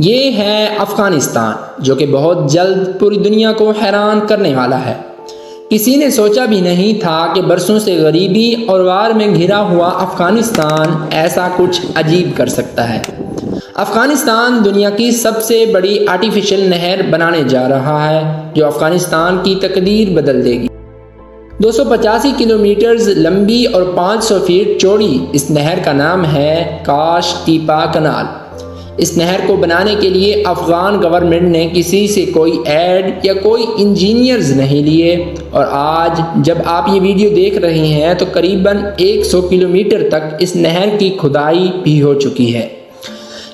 یہ ہے افغانستان، جو کہ بہت جلد پوری دنیا کو حیران کرنے والا ہے۔ کسی نے سوچا بھی نہیں تھا کہ برسوں سے غریبی اور وار میں گھرا ہوا افغانستان ایسا کچھ عجیب کر سکتا ہے۔ افغانستان دنیا کی سب سے بڑی آرٹیفیشل نہر بنانے جا رہا ہے، جو افغانستان کی تقدیر بدل دے گی۔ 285 کلومیٹرز لمبی اور 500 فیٹ چوڑی اس نہر کا نام ہے کاش ٹیپا کنال۔ اس نہر کو بنانے کے لیے افغان گورنمنٹ نے کسی سے کوئی ایڈ یا کوئی انجینئرز نہیں لیے، اور آج جب آپ یہ ویڈیو دیکھ رہے ہیں تو قریباً 100 کلومیٹر تک اس نہر کی کھدائی بھی ہو چکی ہے۔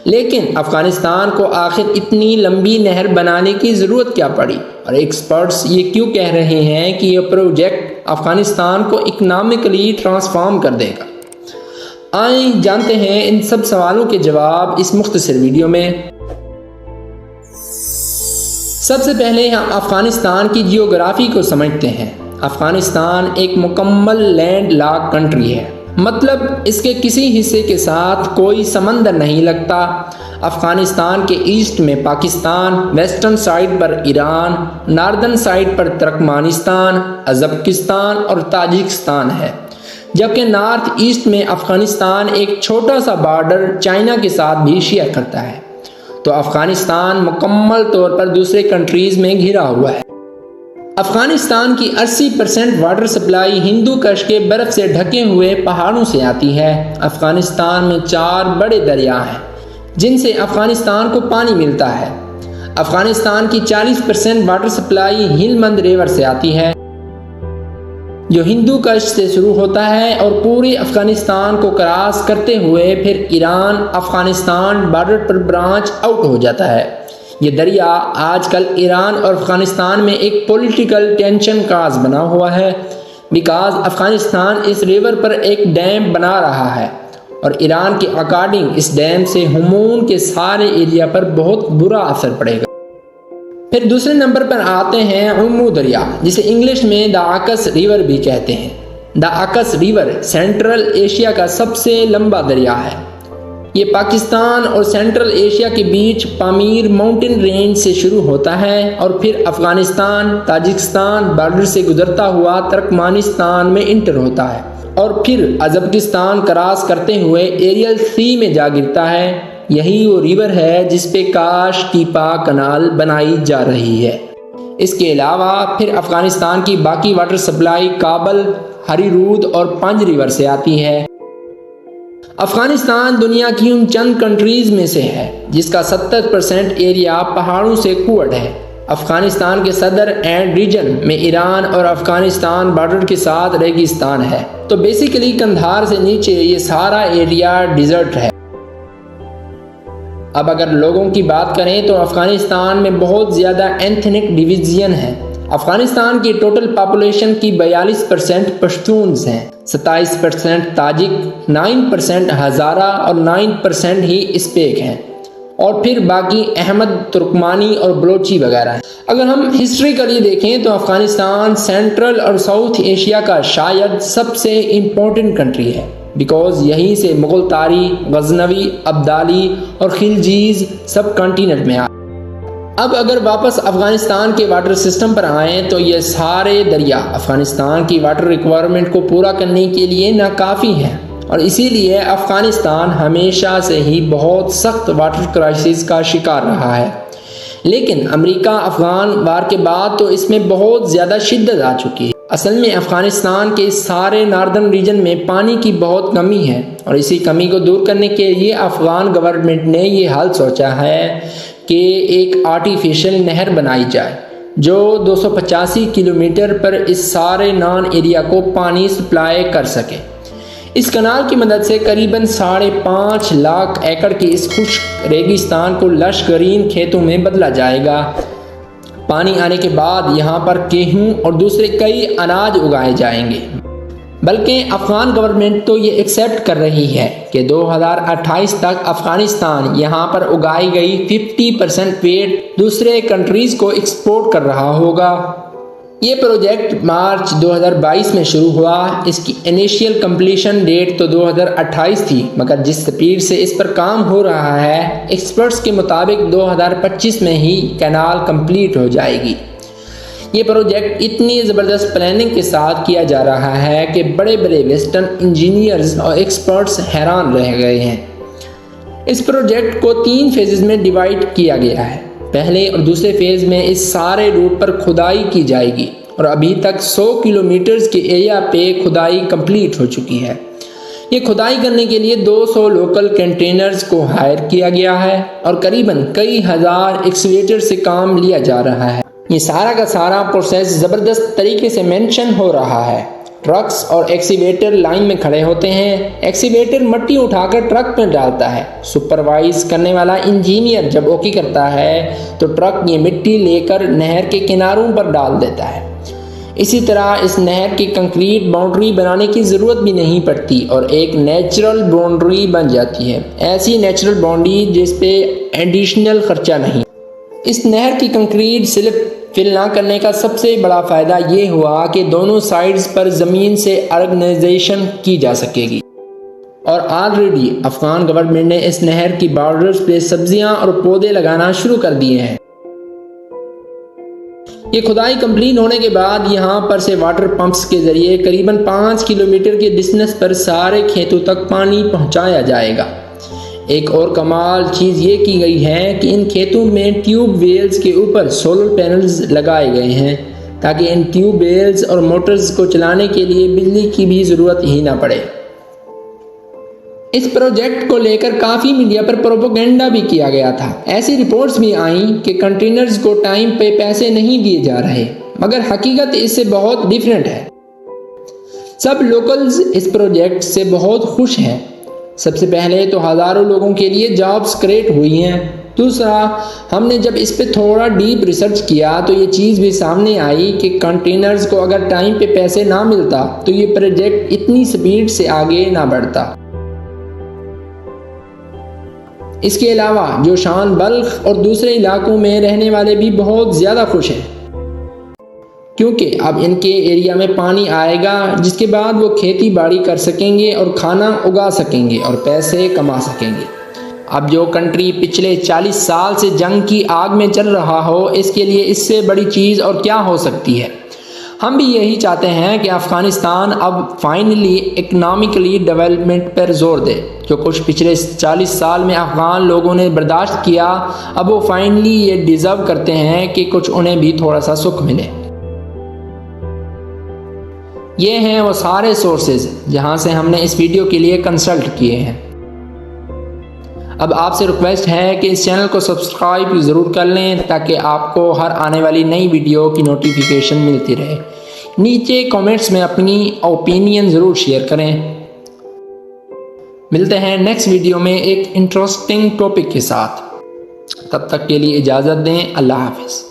لیکن افغانستان کو آخر اتنی لمبی نہر بنانے کی ضرورت کیا پڑی، اور ایکسپرٹس یہ کیوں کہہ رہے ہیں کہ یہ پروجیکٹ افغانستان کو اکنامکلی ٹرانسفارم کر دے گا؟ آئیں جانتے ہیں ان سب سوالوں کے جواب اس مختصر ویڈیو میں۔ سب سے پہلے ہم افغانستان کی جیوگرافی کو سمجھتے ہیں۔ افغانستان ایک مکمل لینڈ لاک کنٹری ہے، مطلب اس کے کسی حصے کے ساتھ کوئی سمندر نہیں لگتا۔ افغانستان کے ایسٹ میں پاکستان، ویسٹرن سائڈ پر ایران، ناردرن سائڈ پر ترکمانستان، ازبکستان اور تاجکستان ہے، جبکہ نارتھ ایسٹ میں افغانستان ایک چھوٹا سا بارڈر چائنا کے ساتھ بھی شیئر کرتا ہے۔ تو افغانستان مکمل طور پر دوسرے کنٹریز میں گھرا ہوا ہے۔ افغانستان کی 80% واٹر سپلائی ہندو کش کے برف سے ڈھکے ہوئے پہاڑوں سے آتی ہے۔ افغانستان میں 4 بڑے دریا ہیں جن سے افغانستان کو پانی ملتا ہے۔ افغانستان کی 40% واٹر سپلائی ہلمند ریور سے آتی ہے، جو ہندو کش سے شروع ہوتا ہے اور پورے افغانستان کو کراس کرتے ہوئے پھر ایران افغانستان بارڈر پر برانچ آؤٹ ہو جاتا ہے۔ یہ دریا آج کل ایران اور افغانستان میں ایک پولیٹیکل ٹینشن کاز بنا ہوا ہے، بیکاز افغانستان اس ریور پر ایک ڈیم بنا رہا ہے، اور ایران کے اکارڈنگ اس ڈیم سے ہمون کے سارے ایریا پر بہت برا اثر پڑے گا۔ پھر دوسرے نمبر پر آتے ہیں امو دریا، جسے انگلش میں دا آکس ریور بھی کہتے ہیں۔ دا آکس ریور سینٹرل ایشیا کا سب سے لمبا دریا ہے۔ یہ پاکستان اور سینٹرل ایشیا کے بیچ پامیر ماؤنٹین رینج سے شروع ہوتا ہے اور پھر افغانستان تاجکستان بارڈر سے گزرتا ہوا ترکمانستان میں انٹر ہوتا ہے، اور پھر ازبکستان کراس کرتے ہوئے ایریل سی میں جا گرتا ہے۔ یہی وہ ریور ہے جس پہ کاش ٹیپا کنال بنائی جا رہی ہے۔ اس کے علاوہ پھر افغانستان کی باقی واٹر سپلائی کابل، ہری رود اور پنج ریور سے آتی ہے۔ افغانستان دنیا کی ان چند کنٹریز میں سے ہے جس کا 70% ایریا پہاڑوں سے کوورڈ ہے۔ افغانستان کے صدر اینڈ ریجن میں ایران اور افغانستان بارڈر کے ساتھ ریگستان ہے، تو بیسیکلی قندھار سے نیچے یہ سارا ایریا ڈیزرٹ ہے۔ اب اگر لوگوں کی بات کریں تو افغانستان میں بہت زیادہ ایتھنک ڈویژن ہے۔ افغانستان کی ٹوٹل پاپولیشن کی 42% پشتونز ہیں، 27% تاجک، 9% ہزارہ اور 9% ہی اسپیک ہیں، اور پھر باقی احمد، ترکمانی اور بلوچی وغیرہ ہیں۔ اگر ہم ہسٹریکلی دیکھیں تو افغانستان سینٹرل اور ساؤتھ ایشیا کا شاید سب سے امپورٹنٹ کنٹری ہے، بیکاز یہیں سے مغل تاریخ، غزنوی، ابدالی اور خلجیز سب کانٹیننٹ میں آئے۔ اب اگر واپس افغانستان کے واٹر سسٹم پر آئیں تو یہ سارے دریا افغانستان کی واٹر ریکوائرمنٹ کو پورا کرنے کے لیے ناکافی ہیں، اور اسی لیے افغانستان ہمیشہ سے ہی بہت سخت واٹر کرائسس کا شکار رہا ہے۔ لیکن امریکہ افغان وار کے بعد تو اس میں بہت زیادہ شدت آ چکی ہے۔ اصل میں افغانستان کے سارے ناردرن ریجن میں پانی کی بہت کمی ہے، اور اسی کمی کو دور کرنے کے لیے افغان گورنمنٹ نے یہ حل سوچا ہے کہ ایک آرٹیفیشل نہر بنائی جائے جو 285 کلومیٹر پر اس سارے نان ایریا کو پانی سپلائی کر سکے۔ اس کنال کی مدد سے قریباً 5.5 لاکھ ایکڑ کے اس خشک ریگستان کو لش گرین کھیتوں میں بدلا جائے گا۔ پانی آنے کے بعد یہاں پر گیہوں اور دوسرے کئی اناج اگائے جائیں گے، بلکہ افغان گورنمنٹ تو یہ ایکسیپٹ کر رہی ہے کہ 2028 تک افغانستان یہاں پر اگائی گئی 50% ویٹ دوسرے کنٹریز کو ایکسپورٹ کر رہا ہوگا۔ یہ پروجیکٹ مارچ 2022 میں شروع ہوا۔ اس کی انیشیل کمپلیشن ڈیٹ تو 2028 تھی، مگر جس سپیڈ سے اس پر کام ہو رہا ہے، ایکسپرٹس کے مطابق 2025 میں ہی کینال کمپلیٹ ہو جائے گی۔ یہ پروجیکٹ اتنی زبردست پلاننگ کے ساتھ کیا جا رہا ہے کہ بڑے بڑے ویسٹرن انجینئرز اور ایکسپرٹس حیران رہ گئے ہیں۔ اس پروجیکٹ کو 3 فیزز میں ڈیوائیڈ کیا گیا ہے۔ پہلے اور دوسرے فیز میں اس سارے روٹ پر کھدائی کی جائے گی اور ابھی تک 100 کلومیٹرز کے ایریا پہ کھدائی کمپلیٹ ہو چکی ہے۔ یہ کھدائی کرنے کے لیے 200 لوکل کنٹینرز کو ہائر کیا گیا ہے اور قریباً کئی ہزار ایکسکیویٹر سے کام لیا جا رہا ہے۔ یہ سارا کا سارا پروسیس زبردست طریقے سے مینشن ہو رہا ہے۔ ٹرکس اور ایکسکیویٹر لائن میں کھڑے ہوتے ہیں۔ ایکسکیویٹر مٹی اٹھا کر ٹرک میں ڈالتا ہے۔ سپروائز کرنے والا انجینئر جب اوکی کرتا ہے تو ٹرک یہ مٹی لے کر نہر کے کناروں پر ڈال دیتا ہے۔ اسی طرح اس نہر کی کنکریٹ باؤنڈری بنانے کی ضرورت بھی نہیں پڑتی اور ایک نیچرل باؤنڈری بن جاتی ہے۔ ایسی نیچرل باؤنڈری جس پہ ایڈیشنل خرچہ نہیں۔ اس نہر کی کنکریٹ سلپ فل نہ کرنے کا سب سے بڑا فائدہ یہ ہوا کہ دونوں سائڈز پر زمین سے آرگنائزیشن کی جا سکے گی، اور آلریڈی افغان گورنمنٹ نے اس نہر کی بارڈرز پہ سبزیاں اور پودے لگانا شروع کر دیے ہیں۔ یہ کھدائی کمپلیٹ ہونے کے بعد یہاں پر سے واٹر پمپس کے ذریعے قریباً 5 کلومیٹر کے ڈسٹینس پر سارے کھیتوں تک پانی پہنچایا جائے گا۔ ایک اور کمال چیز یہ کی گئی ہے کہ ان کھیتوں میں ٹیوب ویلز کے اوپر سولر پینلز لگائے گئے ہیں تاکہ ان ٹیوب ویلز اور موٹرز کو چلانے کے لیے بجلی کی بھی ضرورت ہی نہ پڑے۔ اس پروجیکٹ کو لے کر کافی میڈیا پر پروپیگنڈا بھی کیا گیا تھا۔ ایسی رپورٹس بھی آئیں کہ کنٹینرز کو ٹائم پہ پیسے نہیں دیے جا رہے، مگر حقیقت اس سے بہت ڈیفرنٹ ہے۔ سب لوکلز اس پروجیکٹ سے بہت خوش ہیں۔ سب سے پہلے تو ہزاروں لوگوں کے لیے جابز کریٹ ہوئی ہیں۔ دوسرا، ہم نے جب اس پہ تھوڑا ڈیپ ریسرچ کیا تو یہ چیز بھی سامنے آئی کہ کنٹینرز کو اگر ٹائم پہ پیسے نہ ملتا تو یہ پروجیکٹ اتنی سپیڈ سے آگے نہ بڑھتا۔ اس کے علاوہ جوشان بلخ اور دوسرے علاقوں میں رہنے والے بھی بہت زیادہ خوش ہیں، کیونکہ اب ان کے ایریا میں پانی آئے گا جس کے بعد وہ کھیتی باڑی کر سکیں گے اور کھانا اگا سکیں گے اور پیسے کما سکیں گے۔ اب جو کنٹری پچھلے 40 سال سے جنگ کی آگ میں چل رہا ہو، اس کے لیے اس سے بڑی چیز اور کیا ہو سکتی ہے۔ ہم بھی یہی چاہتے ہیں کہ افغانستان اب فائنلی اکنامکلی ڈیولپمنٹ پر زور دے۔ جو کچھ پچھلے 40 سال میں افغان لوگوں نے برداشت کیا، اب وہ فائنلی یہ ڈیزرو کرتے ہیں کہ کچھ انہیں بھی تھوڑا سا سکھ ملے۔ یہ ہیں وہ سارے سورسز جہاں سے ہم نے اس ویڈیو کے لیے کنسلٹ کیے ہیں۔ اب آپ سے ریکویسٹ ہے کہ اس چینل کو سبسکرائب ضرور کر لیں تاکہ آپ کو ہر آنے والی نئی ویڈیو کی نوٹیفیکیشن ملتی رہے۔ نیچے کامنٹس میں اپنی اوپینین ضرور شیئر کریں۔ ملتے ہیں نیکسٹ ویڈیو میں ایک انٹرسٹنگ ٹاپک کے ساتھ۔ تب تک کے لیے اجازت دیں۔ اللہ حافظ۔